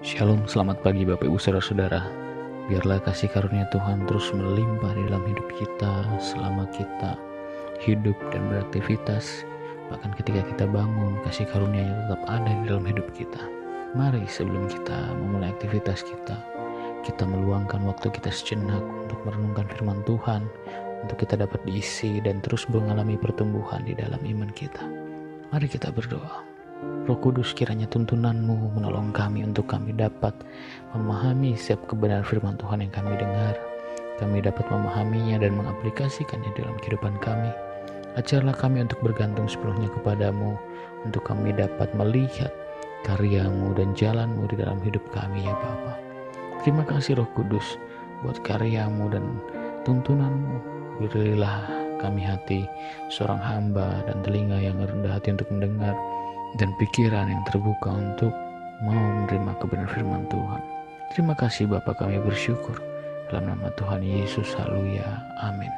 Shalom, selamat pagi Bapak Ibu Saudara-saudara. Biarlah kasih karunia Tuhan terus melimpah di dalam hidup kita selama kita hidup dan beraktivitas. Bahkan ketika kita bangun, kasih karunia-Nya tetap ada di dalam hidup kita. Mari sebelum kita memulai aktivitas kita meluangkan waktu kita sejenak untuk merenungkan firman Tuhan, untuk kita dapat diisi dan terus mengalami pertumbuhan di dalam iman kita. Mari kita berdoa. Roh Kudus, kiranya tuntunan-Mu menolong kami untuk kami dapat memahami setiap kebenaran firman Tuhan yang kami dengar. Kami dapat memahaminya dan mengaplikasikannya dalam kehidupan kami. Ajarlah kami untuk bergantung sepenuhnya kepada-Mu, untuk kami dapat melihat karya-Mu dan jalan-Mu di dalam hidup kami, ya Bapa. Terima kasih Roh Kudus buat karya-Mu dan tuntunan-Mu. Berilah kami hati seorang hamba dan telinga yang rendah hati untuk mendengar, dan pikiran yang terbuka untuk mau menerima kebenaran firman Tuhan. Terima kasih Bapa, kami bersyukur dalam nama Tuhan Yesus. Haleluya, amin.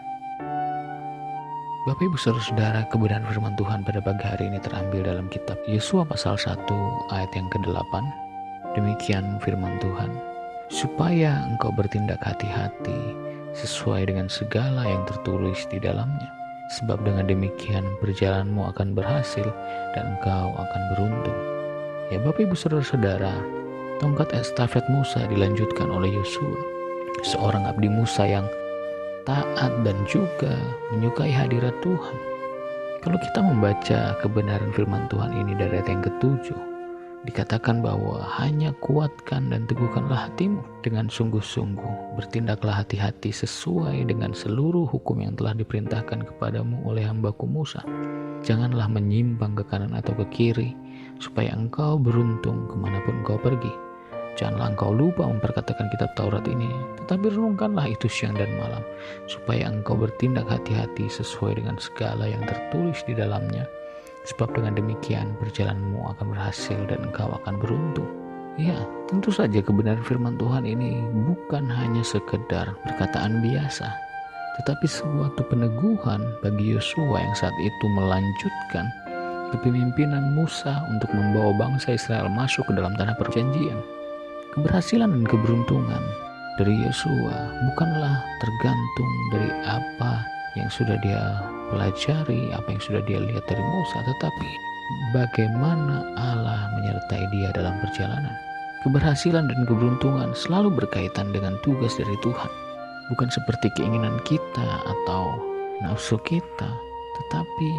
Bapak Ibu Saudara, kebenaran firman Tuhan pada pagi hari ini terambil dalam kitab Yosua pasal 1 ayat yang ke-8. Demikian firman Tuhan, supaya engkau bertindak hati-hati sesuai dengan segala yang tertulis di dalamnya. Sebab dengan demikian perjalananmu akan berhasil dan engkau akan beruntung. Ya Bapak Ibu Saudara-saudara, tongkat estafet Musa dilanjutkan oleh Yosua, seorang abdi Musa yang taat dan juga menyukai hadirat Tuhan. Kalau kita membaca kebenaran firman Tuhan ini dari ayat yang ke-7, dikatakan bahwa hanya kuatkan dan teguhkanlah hatimu dengan sungguh-sungguh. Bertindaklah hati-hati sesuai dengan seluruh hukum yang telah diperintahkan kepadamu oleh hambaku Musa. Janganlah menyimpang ke kanan atau ke kiri, supaya engkau beruntung kemanapun engkau pergi. Janganlah engkau lupa memperkatakan kitab Taurat ini, tetapi renungkanlah itu siang dan malam, supaya engkau bertindak hati-hati sesuai dengan segala yang tertulis di dalamnya. Sebab dengan demikian perjalananmu akan berhasil dan engkau akan beruntung. Ya, tentu saja kebenaran firman Tuhan ini bukan hanya sekedar perkataan biasa, tetapi suatu peneguhan bagi Yosua yang saat itu melanjutkan kepemimpinan Musa untuk membawa bangsa Israel masuk ke dalam tanah perjanjian. Keberhasilan dan keberuntungan dari Yosua bukanlah tergantung dari apa yang sudah dia pelajari, apa yang sudah dia lihat dari Musa, tetapi bagaimana Allah menyertai dia dalam perjalanan. Keberhasilan dan keberuntungan selalu berkaitan dengan tugas dari Tuhan, bukan seperti keinginan kita atau nafsu kita, tetapi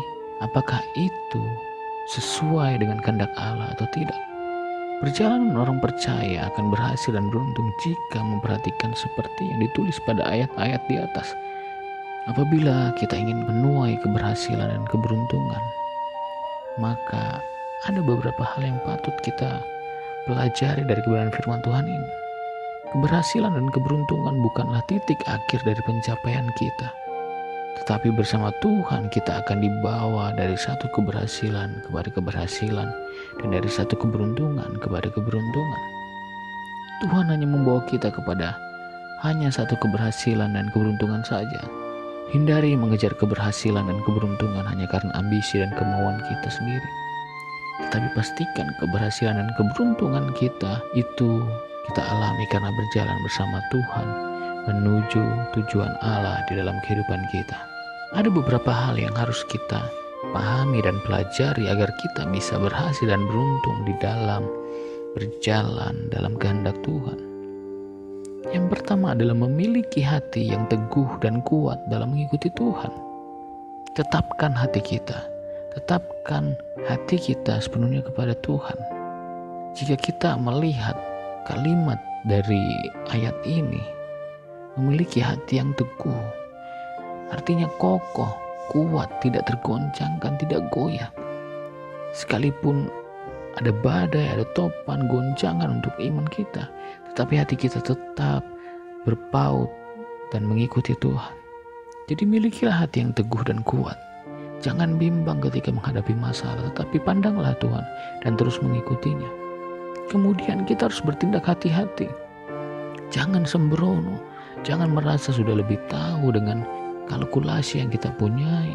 apakah itu sesuai dengan kehendak Allah atau tidak. Perjalanan orang percaya akan berhasil dan beruntung jika memperhatikan seperti yang ditulis pada ayat-ayat di atas. Apabila kita ingin menuai keberhasilan dan keberuntungan, maka ada beberapa hal yang patut kita pelajari dari kebenaran firman Tuhan ini. Keberhasilan dan keberuntungan bukanlah titik akhir dari pencapaian kita, tetapi bersama Tuhan kita akan dibawa dari satu keberhasilan kepada keberhasilan, dan dari satu keberuntungan kepada keberuntungan. Tuhan hanya membawa kita kepada hanya satu keberhasilan dan keberuntungan saja. Hindari mengejar keberhasilan dan keberuntungan hanya karena ambisi dan kemauan kita sendiri. Tetapi pastikan keberhasilan dan keberuntungan kita itu kita alami karena berjalan bersama Tuhan menuju tujuan Allah di dalam kehidupan kita. Ada beberapa hal yang harus kita pahami dan pelajari agar kita bisa berhasil dan beruntung di dalam berjalan dalam kehendak Tuhan. Yang pertama adalah memiliki hati yang teguh dan kuat dalam mengikuti Tuhan. Tetapkan hati kita sepenuhnya kepada Tuhan. Jika kita melihat kalimat dari ayat ini, memiliki hati yang teguh, artinya kokoh, kuat, tidak tergoncangkan, tidak goyah. Sekalipun ada badai, ada topan, goncangan untuk iman kita, tetapi hati kita tetap berpaut dan mengikuti Tuhan. Jadi milikilah hati yang teguh dan kuat. Jangan bimbang ketika menghadapi masalah, tetapi pandanglah Tuhan dan terus mengikutinya. Kemudian kita harus bertindak hati-hati. Jangan sembrono, jangan merasa sudah lebih tahu dengan kalkulasi yang kita punyai.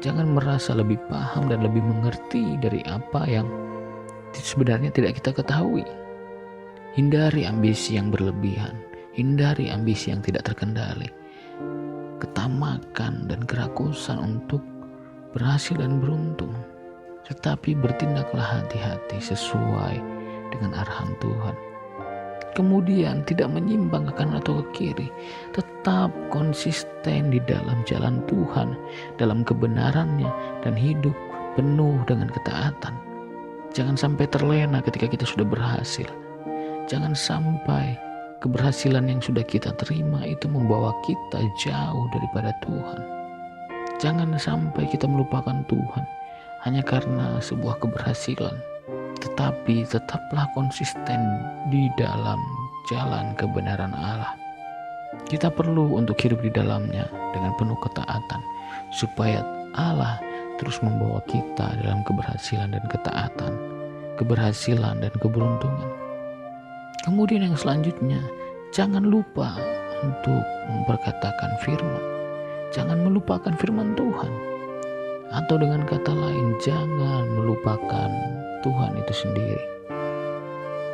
Jangan merasa lebih paham dan lebih mengerti dari apa yang sebenarnya tidak kita ketahui. Hindari ambisi yang berlebihan, hindari ambisi yang tidak terkendali, ketamakan dan kerakusan untuk berhasil dan beruntung. Tetapi bertindaklah hati-hati sesuai dengan arahan Tuhan. Kemudian tidak menyimpang ke kanan atau ke kiri, tetap konsisten di dalam jalan Tuhan, dalam kebenarannya, dan hidup penuh dengan ketaatan. Jangan sampai terlena ketika kita sudah berhasil. Jangan sampai keberhasilan yang sudah kita terima itu membawa kita jauh daripada Tuhan. Jangan sampai kita melupakan Tuhan hanya karena sebuah keberhasilan. Tetapi tetaplah konsisten di dalam jalan kebenaran Allah. Kita perlu untuk hidup di dalamnya dengan penuh ketaatan, supaya Allah terus membawa kita dalam keberhasilan dan ketaatan, keberhasilan dan keberuntungan. Kemudian yang selanjutnya, jangan lupa untuk memperkatakan firman. Jangan melupakan firman Tuhan. Atau dengan kata lain, jangan melupakan Tuhan itu sendiri.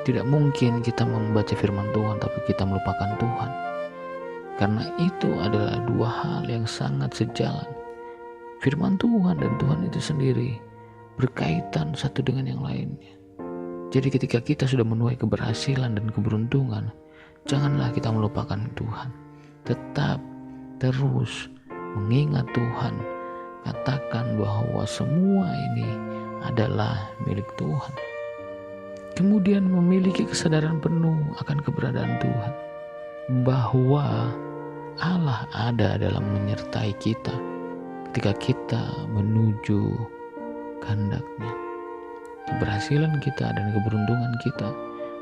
Tidak mungkin kita membaca firman Tuhan tapi kita melupakan Tuhan. Karena itu adalah dua hal yang sangat sejalan. Firman Tuhan dan Tuhan itu sendiri berkaitan satu dengan yang lainnya. Jadi ketika kita sudah menuai keberhasilan dan keberuntungan, janganlah kita melupakan Tuhan. Tetap terus mengingat Tuhan. Katakan bahwa semua ini adalah milik Tuhan. Kemudian memiliki kesadaran penuh akan keberadaan Tuhan, bahwa Allah ada dalam menyertai kita ketika kita menuju kehendak-Nya. Keberhasilan kita dan keberuntungan kita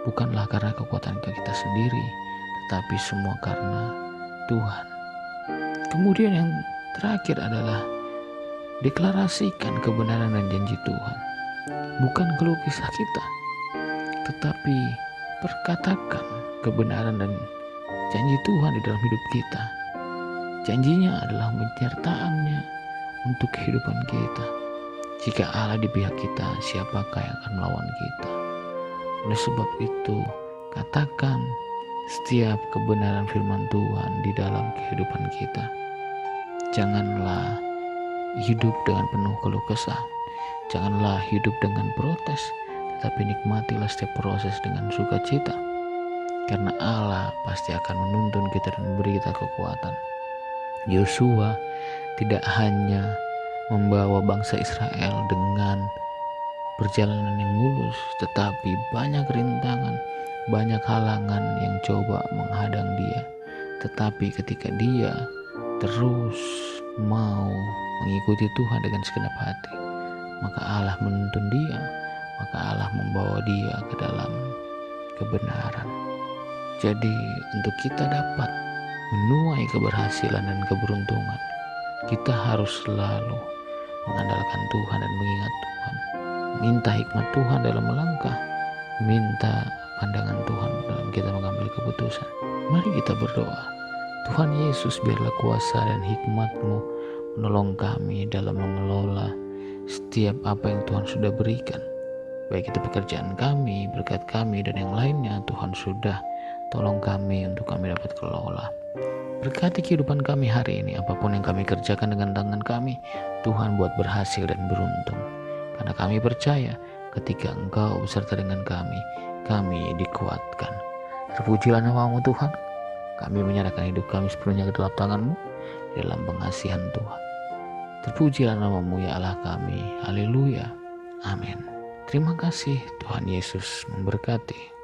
bukanlah karena kekuatan kita sendiri, tetapi semua karena Tuhan. Kemudian yang terakhir adalah deklarasikan kebenaran dan janji Tuhan. Bukan keluh kesah kita, tetapi perkatakan kebenaran dan janji Tuhan di dalam hidup kita. Janjinya adalah penyertaannya untuk kehidupan kita. Jika Allah di pihak kita, siapakah yang akan melawan kita? Oleh sebab itu, katakan setiap kebenaran firman Tuhan di dalam kehidupan kita. Janganlah hidup dengan penuh keluh kesah. Janganlah hidup dengan protes, tetapi nikmatilah setiap proses dengan sukacita. Karena Allah pasti akan menuntun kita dan memberi kita kekuatan. Yosua tidak hanya membawa bangsa Israel dengan perjalanan yang mulus, tetapi banyak rintangan, banyak halangan yang coba menghadang dia. Tetapi ketika dia terus mau mengikuti Tuhan dengan segenap hati, maka Allah menuntun dia, maka Allah membawa dia ke dalam kebenaran. Jadi untuk kita dapat menuai keberhasilan dan keberuntungan, kita harus selalu mengandalkan Tuhan dan mengingat Tuhan, minta hikmat Tuhan dalam melangkah, minta pandangan Tuhan dalam kita mengambil keputusan. Mari kita berdoa. Tuhan Yesus, biarlah kuasa dan hikmat-Mu menolong kami dalam mengelola setiap apa yang Tuhan sudah berikan, baik itu pekerjaan kami, berkat kami, dan yang lainnya. Tuhan sudah tolong kami untuk kami dapat kelola. Berkati kehidupan kami hari ini, apapun yang kami kerjakan dengan tangan kami, Tuhan buat berhasil dan beruntung. Karena kami percaya ketika Engkau beserta dengan kami dikuatkan. Terpujilah nama-Mu Tuhan. Kami menyerahkan hidup kami sepenuhnya ke dalam tangan-Mu, dalam pengasihan Tuhan. Terpujilah nama-Mu ya Allah kami. Haleluya. Amin. Terima kasih. Tuhan Yesus memberkati.